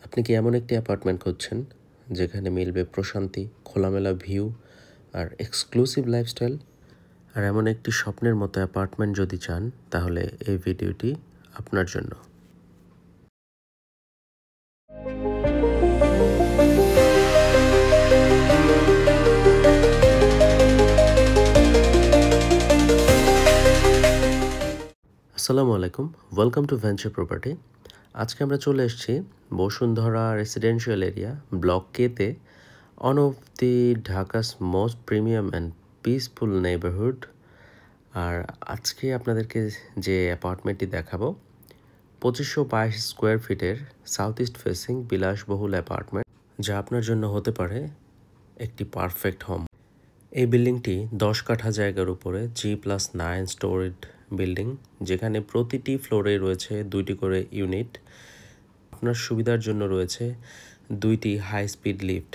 আপনি কি এমন একটি অ্যাপার্টমেন্ট খুঁজছেন যেখানে মিলবে প্রশান্তি, খোলামেলা ভিউ আর এক্সক্লুসিভ লাইফস্টাইল? আর এমন একটি স্বপ্নের মতো অ্যাপার্টমেন্ট যদি চান, তাহলে এই ভিডিওটি আপনার জন্য। আসসালামু আলাইকুম, ওয়েলকাম টু ভেঞ্চার প্রপার্টি। আজকে আমরা চলে এসেছি বসুন্ধরা রেসিডেন্সিয়াল এরিয়া ব্লক কেতে, one of the Dhaka's most premium and peaceful neighbourhood. আর আজকে আপনাদেরকে যে অ্যাপার্টমেন্টটি দেখাবো, 2522 স্কোয়ার ফিটের সাউথ ইস্ট ফেসিং বিলাসবহুল অ্যাপার্টমেন্ট, যা আপনার জন্য হতে পারে একটি পারফেক্ট হোম। এই বিল্ডিংটি 10 কাঠা জায়গার উপরে G+9 স্টোরিড বিল্ডিং, যেখানে প্রতিটি ফ্লোরে রয়েছে 2টি করে ইউনিট। আপনার সুবিধার জন্য রয়েছে 2টি হাই স্পিড লিফট,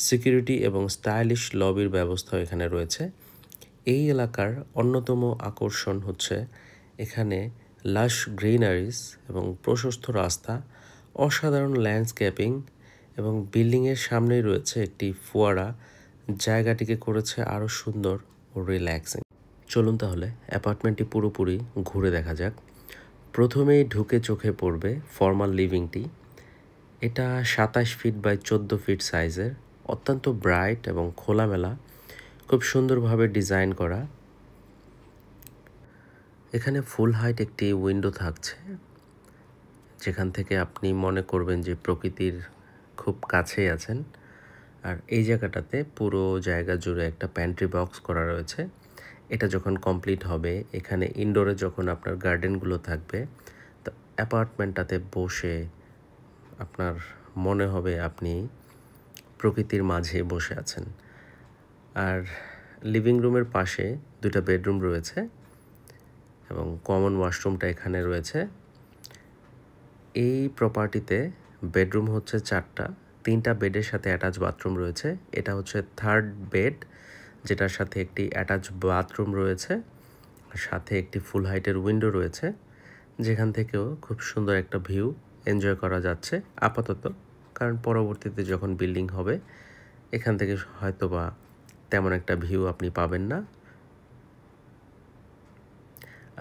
সিকিউরিটি এবং স্টাইলিশ লবির ব্যবস্থা এখানে রয়েছে। এই এলাকার অন্যতম আকর্ষণ হচ্ছে এখানে লাশ গ্রিনারিজ এবং প্রশস্ত রাস্তা, অসাধারণ ল্যান্ডস্কেপিং এবং বিল্ডিংয়ের সামনেই রয়েছে একটি ফোয়ারা, জায়গাটিকে করেছে আরও সুন্দর ও রিল্যাক্সিং। চলুন তাহলে অ্যাপার্টমেন্টটি পুরোপুরি ঘুরে দেখা যাক। প্রথমেই ঢুকে চোখে পড়বে ফর্মাল লিভিংটি। এটা 27 ফিট বাই 14 ফিট সাইজের, অত্যন্ত ব্রাইট এবং খোলামেলা, খুব সুন্দরভাবে ডিজাইন করা। এখানে ফুল হাইট একটি উইন্ডো থাকছে, যেখান থেকে আপনি মনে করবেন যে প্রকৃতির খুব কাছেই আছেন। আর এই জায়গাটাতে পুরো জায়গা জুড়ে একটা প্যান্ট্রি বক্স করা রয়েছে। এটা যখন কমপ্লিট হবে, এখানে ইনডোরে যখন আপনার গার্ডেনগুলো থাকবে, তো অ্যাপার্টমেন্টটাতে বসে আপনার মনে হবে আপনি প্রকৃতির মাঝে বসে আছেন। আর লিভিং রুমের পাশে 2টা বেডরুম রয়েছে এবং কমন ওয়াশরুমটা এখানে রয়েছে। এই প্রপার্টিতে বেডরুম হচ্ছে 4টা, 3টা বেডের সাথে অ্যাটাচ বাথরুম রয়েছে। এটা হচ্ছে 3rd বেড, যেটার সাথে একটি অ্যাটাচ বাথরুম রয়েছে, সাথে একটি ফুল হাইটের উইন্ডো রয়েছে, যেখান থেকেও খুব সুন্দর একটা ভিউ এনজয় করা যাচ্ছে আপাতত। কারণ পরবর্তীতে যখন বিল্ডিং হবে, এখান থেকে হয়তোবা তেমন একটা ভিউ আপনি পাবেন না।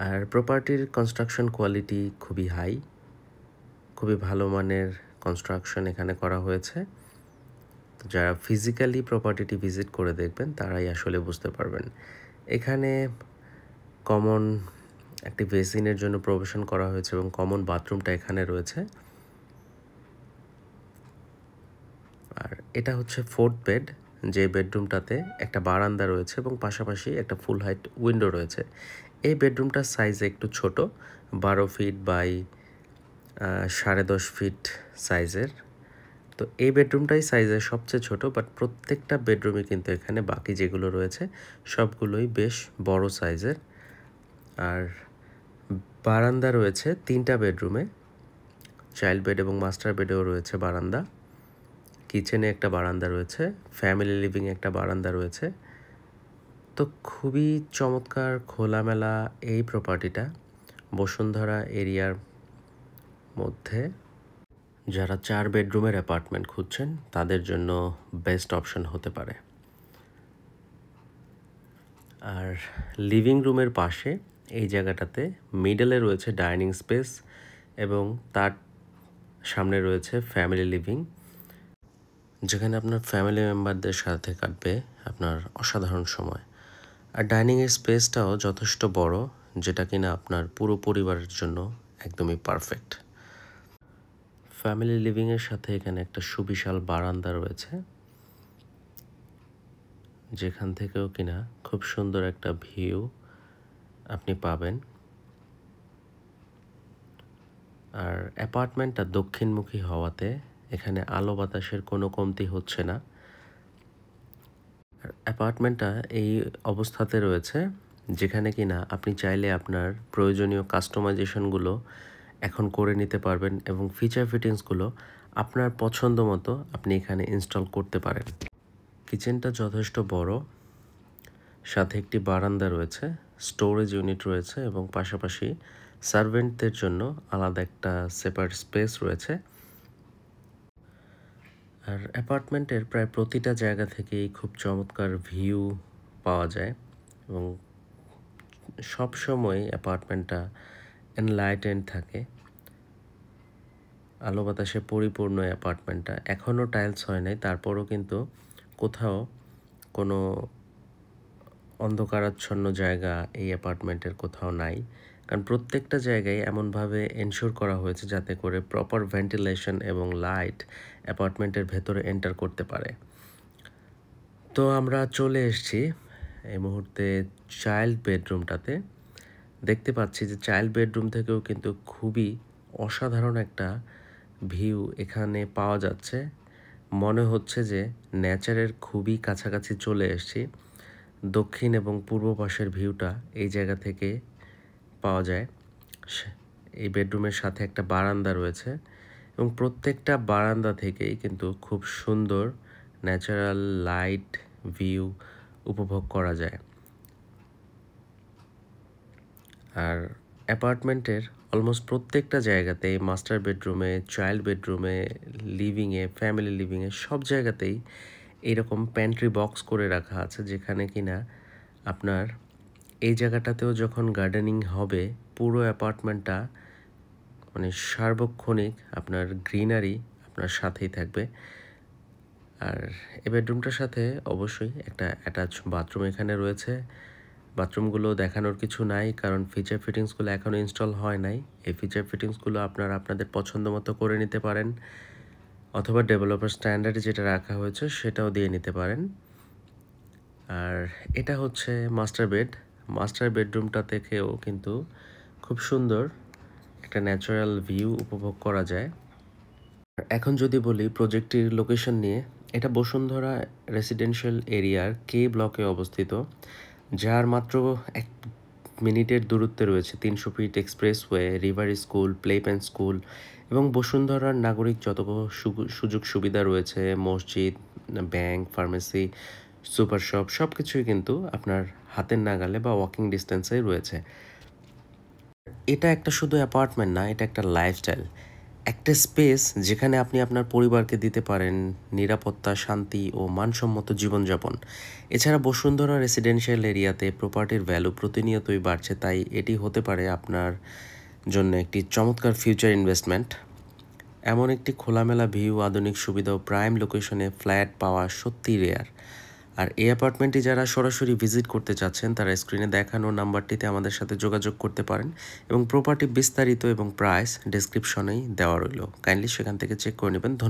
আর প্রপার্টির কনস্ট্রাকশন কোয়ালিটি খুবই হাই, খুবই ভালো মানের কনস্ট্রাকশন এখানে করা হয়েছে। তো যারা ফিজিক্যালি প্রপার্টিটি ভিজিট করে দেখবেন, তারাই আসলে বুঝতে পারবেন। এখানে কমন একটি বেসিনের জন্য প্রভিশন করা হয়েছে এবং কমন বাথরুমটা এখানে রয়েছে। আর এটা হচ্ছে 4th বেড, যে বেডরুমটাতে একটা বারান্দা রয়েছে এবং পাশাপাশি একটা ফুল হাইট উইন্ডো রয়েছে। এই বেডরুমটার সাইজ একটু ছোট, 12 ফিট বাই 10.5 ফিট সাইজের। তো এই বেডরুমটাই সাইজে সবচেয়ে ছোট, বাট প্রত্যেকটা বেডরুমে কিন্তু এখানে বাকি যেগুলো রয়েছে সবগুলোই বেশ বড় সাইজের। আর বারান্দা রয়েছে 3টা বেডরুমে, চাইল্ড বেড এবং মাস্টার বেডেও রয়েছে বারান্দা। কিচেনে একটা বারান্দা রয়েছে, ফ্যামিলি লিভিং একটা বারান্দা রয়েছে। তো খুবই চমৎকার খোলামেলা এই প্রপার্টিটা বসুন্ধরা এরিয়ার মধ্যে। যারা 4 বেডরুমের অ্যাপার্টমেন্ট খুঁজছেন, তাদের জন্য বেস্ট অপশন হতে পারে। আর লিভিং রুমের পাশে এই জায়গাটাতে মিডলে রয়েছে ডাইনিং স্পেস এবং তার সামনে রয়েছে ফ্যামিলি লিভিং, যেখানে আপনার ফ্যামিলি মেম্বারদের সাথে কাটবে আপনার অসাধারণ সময়। আর ডাইনিংয়ের স্পেসটাও যথেষ্ট বড়, যেটা কিনা আপনার পুরো পরিবারের জন্য একদমই পারফেক্ট। ফ্যামিলি লিভিংয়ের সাথে এখানে একটা সুবিশাল বারান্দা রয়েছে, যেখান থেকেও কিনা খুব সুন্দর একটা ভিউ আপনি পাবেন। আর অ্যাপার্টমেন্টটা দক্ষিণমুখী হওয়াতে এখানে আলো বাতাসের কোনো কমতি হচ্ছে না। আর অ্যাপার্টমেন্টটা এই অবস্থাতে রয়েছে যেখানে কিনা আপনি চাইলে আপনার প্রয়োজনীয় কাস্টমাইজেশনগুলো এখন করে নিতে পারবেন এবং ফিচার ফিটিংসগুলো আপনার পছন্দ মতো আপনি এখানে ইনস্টল করতে পারেন। কিচেনটা যথেষ্ট বড়, সাথে একটি বারান্দা রয়েছে, স্টোরেজ ইউনিট রয়েছে এবং পাশাপাশি সার্ভেন্টদের জন্য আলাদা একটা সেপারেট স্পেস রয়েছে। আর অ্যাপার্টমেন্টের প্রায় প্রতিটা জায়গা থেকেই খুব চমৎকার ভিউ পাওয়া যায় এবং সবসময় অ্যাপার্টমেন্টটা এনলাইটেন্ড থাকে, আলো বাতাসে পরিপূর্ণ অ্যাপার্টমেন্টটা। এখনও টাইলস হয় নাই, তারপরও কিন্তু কোথাও কোনো অন্ধকারাচ্ছন্ন জায়গা এই অ্যাপার্টমেন্টের কোথাও নাই, কারণ প্রত্যেকটা জায়গায় এমনভাবে এনশিওর করা হয়েছে যাতে করে প্রপার ভেন্টিলেশন এবং লাইট অ্যাপার্টমেন্টের ভেতরে এন্টার করতে পারে। তো আমরা চলে এসেছি এই মুহূর্তে চাইল্ড বেডরুমটাতে। দেখতে পাচ্ছি যে চাইল্ড বেডরুম থেকেও কিন্তু খুবই অসাধারণ একটা ভিউ এখানে পাওয়া যাচ্ছে। মনে হচ্ছে যে নেচারের খুবই কাছাকাছি চলে এসেছি। দক্ষিণ এবং পূর্ব পাশের ভিউটা এই জায়গা থেকে পাওয়া যায়। এই বেডরুমের সাথে একটা বারান্দা রয়েছে এবং প্রত্যেকটা বারান্দা থেকেই কিন্তু খুব সুন্দর ন্যাচারাল লাইট ভিউ উপভোগ করা যায়। আর অ্যাপার্টমেন্টের অলমোস্ট প্রত্যেকটা জায়গাতেই, মাস্টার বেডরুমে, চাইল্ড বেডরুমে, লিভিংয়ে, ফ্যামিলি লিভিংয়ে, সব জায়গাতেই এইরকম প্যান্ট্রি বক্স করে রাখা আছে, যেখানে কিনা আপনার এই জায়গাটাতেও যখন গার্ডেনিং হবে পুরো অ্যাপার্টমেন্টটা মানে সার্বক্ষণিক আপনার গ্রিনারি আপনার সাথেই থাকবে। আর এই বেডরুমটার সাথে অবশ্যই একটা অ্যাটাচ বাথরুম এখানে রয়েছে। বাথরুমগুলো দেখানোর কিছু নাই, কারণ ফিচার ফিটিংসগুলো এখনও ইনস্টল হয় নাই। এই ফিচার ফিটিংসগুলো আপনারা আপনাদের পছন্দ মতো করে নিতে পারেন, অথবা ডেভেলপার স্ট্যান্ডার্ডে যেটা রাখা হয়েছে সেটাও দিয়ে নিতে পারেন। আর এটা হচ্ছে মাস্টার বেড। মাস্টার বেডরুমটা থেকেও কিন্তু খুব সুন্দর একটা ন্যাচারাল ভিউ উপভোগ করা যায়। এখন যদি বলি প্রজেক্টটির লোকেশন নিয়ে, এটা বসুন্ধরা রেসিডেন্সিয়াল এরিয়ার কে ব্লকে অবস্থিত, যার মাত্র 1 মিনিটের দূরত্বে রয়েছে 300 feet expressway, river school, play pen school এবং বসুন্ধরার নাগরিক যত সুযোগ সুবিধা রয়েছে, মসজিদ, ব্যাংক, ফার্মেসি, সুপার শপ, সব কিছুই কিন্তু আপনার হাতের নাগালে বা ওয়াকিং ডিস্টেন্সেই রয়েছে। এটা একটা শুধু অ্যাপার্টমেন্ট না, এটা একটা লাইফস্টাইল, একটা স্পেস যেখানে আপনি আপনার পরিবারকে দিতে পারেন নিরাপত্তা, শান্তি ও মানসম্মত জীবনযাপন। এছাড়া বসুন্ধরা রেসিডেন্সিয়াল এরিয়াতে প্রপার্টির ভ্যালু প্রতিনিয়তই বাড়ছে, তাই এটি হতে পারে আপনার জন্য একটি চমৎকার ফিউচার ইনভেস্টমেন্ট। এমন একটি খোলামেলা ভিউ, আধুনিক সুবিধা ও প্রাইম লোকেশনে ফ্ল্যাট পাওয়া সত্যিই রেয়ার। আর এই অ্যাপার্টমেন্টটি যারা সরাসরি ভিজিট করতে চাচ্ছেন তারা স্ক্রিনে দেখানো নাম্বারটিতে আমাদের সাথে যোগাযোগ করতে পারেন এবং প্রপার্টি বিস্তারিত এবং প্রাইস ডেসক্রিপশনেই দেওয়া রইল, কাইন্ডলি সেখান থেকে চেক করে নেবেন। ধন্যবাদ।